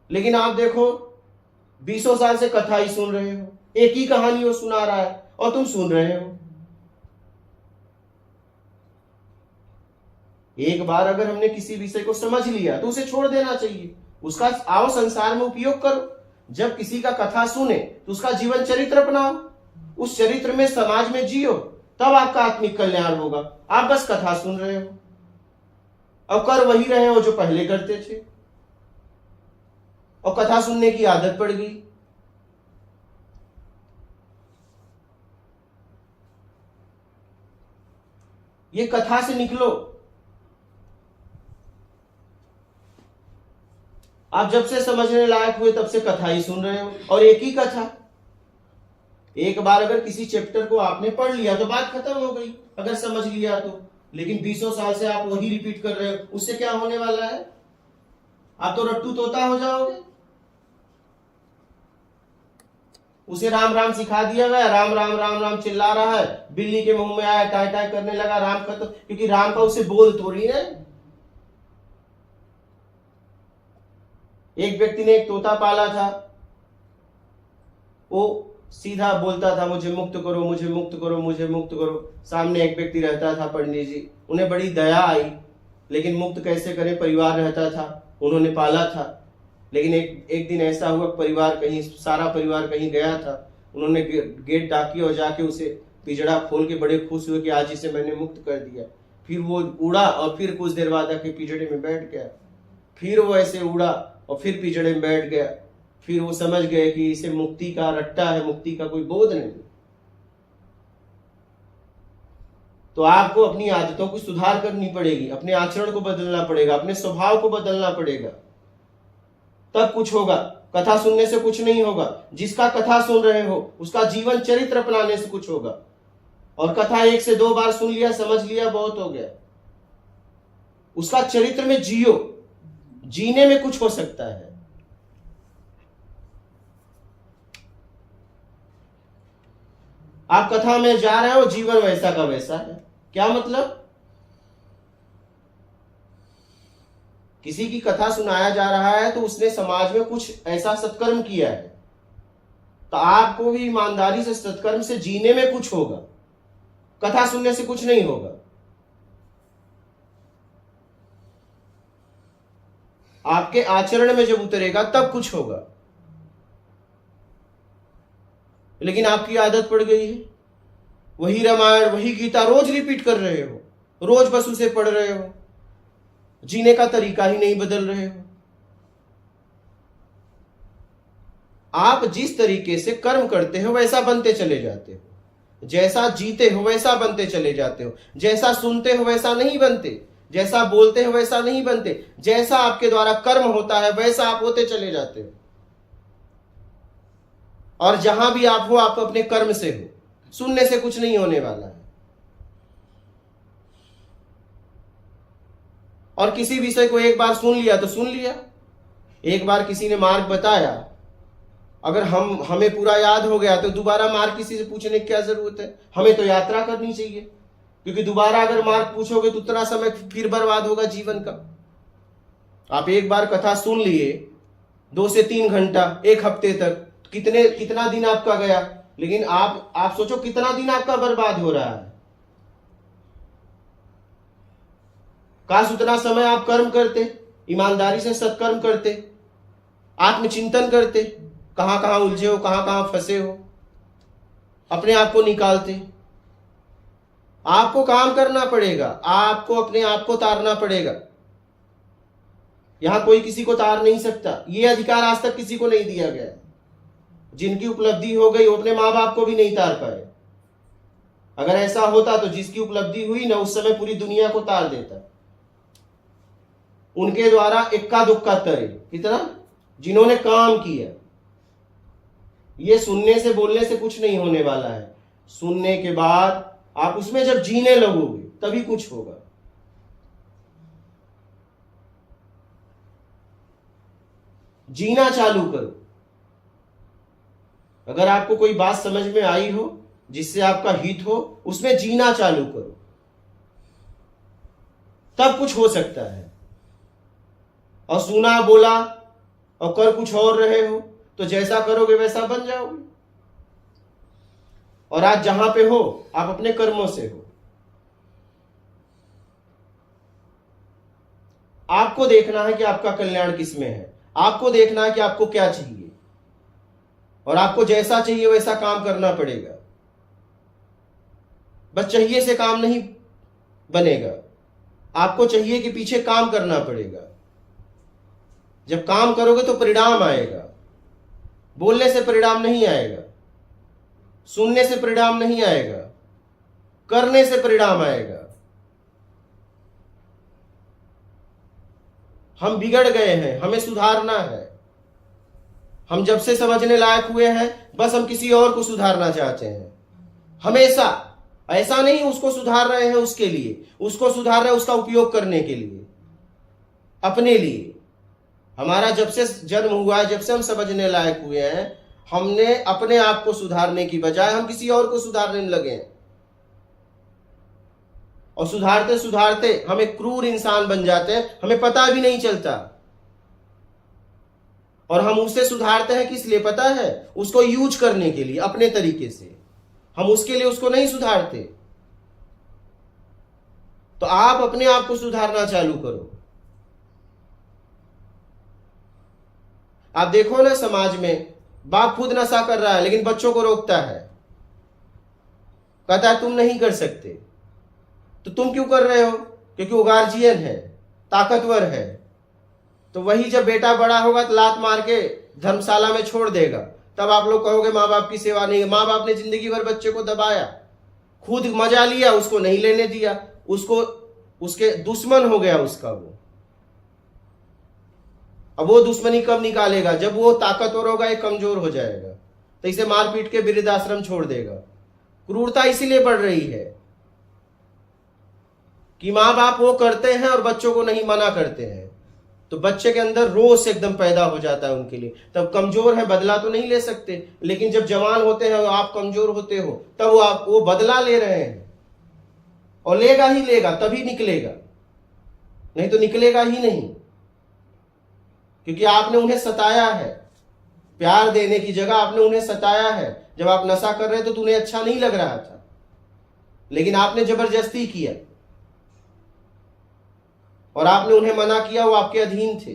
लेकिन आप देखो 20 साल से कथा ही सुन रहे हो, एक ही कहानी वो सुना रहा है और तुम सुन रहे हो। एक बार अगर हमने किसी विषय को समझ लिया तो उसे छोड़ देना चाहिए, उसका आओ संसार में उपयोग करो। जब किसी का कथा सुने तो उसका जीवन चरित्र अपनाओ, उस चरित्र में समाज में जियो, तब आपका आत्मिक कल्याण होगा। आप बस कथा सुन रहे हो और कर वही रहे हो जो पहले करते थे, और कथा सुनने की आदत पड़ गई। ये कथा से निकलो। आप जब से समझने लायक हुए तब से कथा ही सुन रहे हो, और एक ही कथा। एक बार अगर किसी चैप्टर को आपने पढ़ लिया तो बात खत्म हो गई, अगर समझ लिया तो। लेकिन 20 साल से आप वही रिपीट कर रहे हो, उससे क्या होने वाला है? आप तो रट्टू तोता हो जाओगे। उसे राम राम सिखा दिया गया, राम राम राम राम चिल्ला रहा है, बिल्ली के मुंह में आया टाई टाई करने लगा, राम खत्म, क्योंकि राम का उसे बोल तो रही है। एक व्यक्ति ने एक तोता पाला था, वो सीधा बोलता था मुझे मुक्त करो, मुझे मुक्त करो, मुझे मुक्त करो। सामने एक व्यक्ति रहता था पंडित जी, उन्हें बड़ी दया आई, लेकिन मुक्त कैसे करें, परिवार रहता था, उन्होंने पाला था। लेकिन एक दिन ऐसा हुआ, सारा परिवार कहीं गया था, उन्होंने गेट डाकी और जाके उसे पिंजड़ा खोल के बड़े खुश हुए कि आज इसे मैंने मुक्त कर दिया। फिर वो उड़ा और फिर कुछ देर बाद आके पिंजड़े में बैठ गया, फिर वो ऐसे उड़ा और फिर पिंजड़े में बैठ गया। फिर वो समझ गए कि इसे मुक्ति का रट्टा है, मुक्ति का कोई बोध नहीं। तो आपको अपनी आदतों को सुधार करनी पड़ेगी, अपने आचरण को बदलना पड़ेगा, अपने स्वभाव को बदलना पड़ेगा, तब कुछ होगा। कथा सुनने से कुछ नहीं होगा। जिसका कथा सुन रहे हो उसका जीवन चरित्र अपनाने से कुछ होगा। और कथा 1 से 2 बार सुन लिया, समझ लिया, बहुत हो गया। उसका चरित्र में जियो, जीने में कुछ हो सकता है। आप कथा में जा रहे हो, जीवन वैसा का वैसा है। क्या मतलब? किसी की कथा सुनाया जा रहा है तो उसने समाज में कुछ ऐसा सत्कर्म किया है, तो आपको भी ईमानदारी से सत्कर्म से जीने में कुछ होगा। कथा सुनने से कुछ नहीं होगा। आपके आचरण में जब उतरेगा तब कुछ होगा। लेकिन आपकी आदत पड़ गई है, वही रामायण वही गीता रोज रिपीट कर रहे हो, रोज बस उसे पढ़ रहे हो, जीने का तरीका ही नहीं बदल रहे हो। आप जिस तरीके से कर्म करते हो वैसा बनते चले जाते हो, जैसा जीते हो वैसा बनते चले जाते हो, जैसा सुनते हो वैसा नहीं बनते, जैसा बोलते हो वैसा नहीं बनते, जैसा आपके द्वारा कर्म होता है वैसा आप होते चले जाते हो। और जहां भी आप हो, आप अपने कर्म से हो, सुनने से कुछ नहीं होने वाला है। और किसी विषय को एक बार सुन लिया तो सुन लिया। एक बार किसी ने मार्ग बताया, अगर हमें पूरा याद हो गया तो दोबारा मार्ग किसी से पूछने की क्या जरूरत है? हमें तो यात्रा करनी चाहिए, क्योंकि दोबारा अगर मार्ग पूछोगे तो उतना समय फिर बर्बाद होगा जीवन का। आप एक बार कथा सुन लिए 2 से 3 घंटा, 1 हफ्ते तक, कितना दिन आपका गया। लेकिन आप सोचो कितना दिन आपका बर्बाद हो रहा है। काश उतना समय आप कर्म करते, ईमानदारी से सत्कर्म करते, आत्मचिंतन करते, कहां कहां उलझे हो, कहां कहां फंसे हो, अपने आप को निकालते। आपको काम करना पड़ेगा, आपको अपने आप को तारना पड़ेगा। यहां कोई किसी को तार नहीं सकता। यह अधिकार आज तक किसी को नहीं दिया गया। जिनकी उपलब्धि हो गई वो अपने मां बाप को भी नहीं तार पाए। अगर ऐसा होता तो जिसकी उपलब्धि हुई ना, उस समय पूरी दुनिया को तार देता। उनके द्वारा इक्का दुक्का तरे, कितना जिन्होंने काम किया। ये सुनने से बोलने से कुछ नहीं होने वाला है। सुनने के बाद आप उसमें जब जीने लगोगे तभी कुछ होगा। जीना चालू करो। अगर आपको कोई बात समझ में आई हो जिससे आपका हित हो, उसमें जीना चालू करो, तब कुछ हो सकता है। और सुना बोला और कर कुछ और रहे हो, तो जैसा करोगे वैसा बन जाओगे। और आज जहां पे हो आप अपने कर्मों से हो। आपको देखना है कि आपका कल्याण किसमें है, आपको देखना है कि आपको क्या चाहिए, और आपको जैसा चाहिए वैसा काम करना पड़ेगा। बस चाहिए से काम नहीं बनेगा, आपको चाहिए कि पीछे काम करना पड़ेगा। जब काम करोगे तो परिणाम आएगा। बोलने से परिणाम नहीं आएगा, सुनने से परिणाम नहीं आएगा, करने से परिणाम आएगा। हम बिगड़ गए हैं, हमें सुधारना है। हम जब से समझने लायक हुए हैं बस हम किसी और को सुधारना चाहते हैं हमेशा। ऐसा नहीं उसको सुधार रहे हैं उसके लिए, उसको सुधार रहे हैं उसका उपयोग करने के लिए, अपने लिए। हमारा जब से जन्म हुआ है, जब से हम समझने लायक हुए हैं, हमने अपने आप को सुधारने की बजाय हम किसी और को सुधारने लगे हैं। और सुधारते सुधारते हम एक क्रूर इंसान बन जाते हैं, हमें पता भी नहीं चलता। और हम उसे सुधारते हैं किस लिए पता है? उसको यूज करने के लिए, अपने तरीके से। हम उसके लिए उसको नहीं सुधारते। तो आप अपने आप को सुधारना चालू करो। आप देखो ना, समाज में बाप खुद नशा कर रहा है लेकिन बच्चों को रोकता है, कहता है तुम नहीं कर सकते। तो तुम क्यों कर रहे हो? क्योंकि वो गार्जियन है, ताकतवर है। तो वही जब बेटा बड़ा होगा तो लात मार के धर्मशाला में छोड़ देगा, तब आप लोग कहोगे माँ बाप की सेवा नहीं। माँ बाप ने जिंदगी भर बच्चे को दबाया, खुद मजा लिया, उसको नहीं लेने दिया, उसको उसके दुश्मन हो गया उसका वो। अब वो दुश्मनी कब निकालेगा? जब वो ताकतवर होगा, ये कमजोर हो जाएगा तो इसे मारपीट के वृद्धाश्रम छोड़ देगा। क्रूरता इसीलिए बढ़ रही है कि माँ बाप वो करते हैं और बच्चों को नहीं मना करते हैं, तो बच्चे के अंदर रोष एकदम पैदा हो जाता है उनके लिए। तब कमजोर है, बदला तो नहीं ले सकते, लेकिन जब जवान होते हैं आप कमजोर होते हो, तब वो बदला ले रहे हैं। और लेगा ही लेगा, तभी निकलेगा, नहीं तो निकलेगा ही नहीं। क्योंकि आपने उन्हें सताया है, प्यार देने की जगह आपने उन्हें सताया है। जब आप नशा कर रहे थे तो उन्हें अच्छा नहीं लग रहा था, लेकिन आपने जबरदस्ती किया और आपने उन्हें मना किया, वो आपके अधीन थे।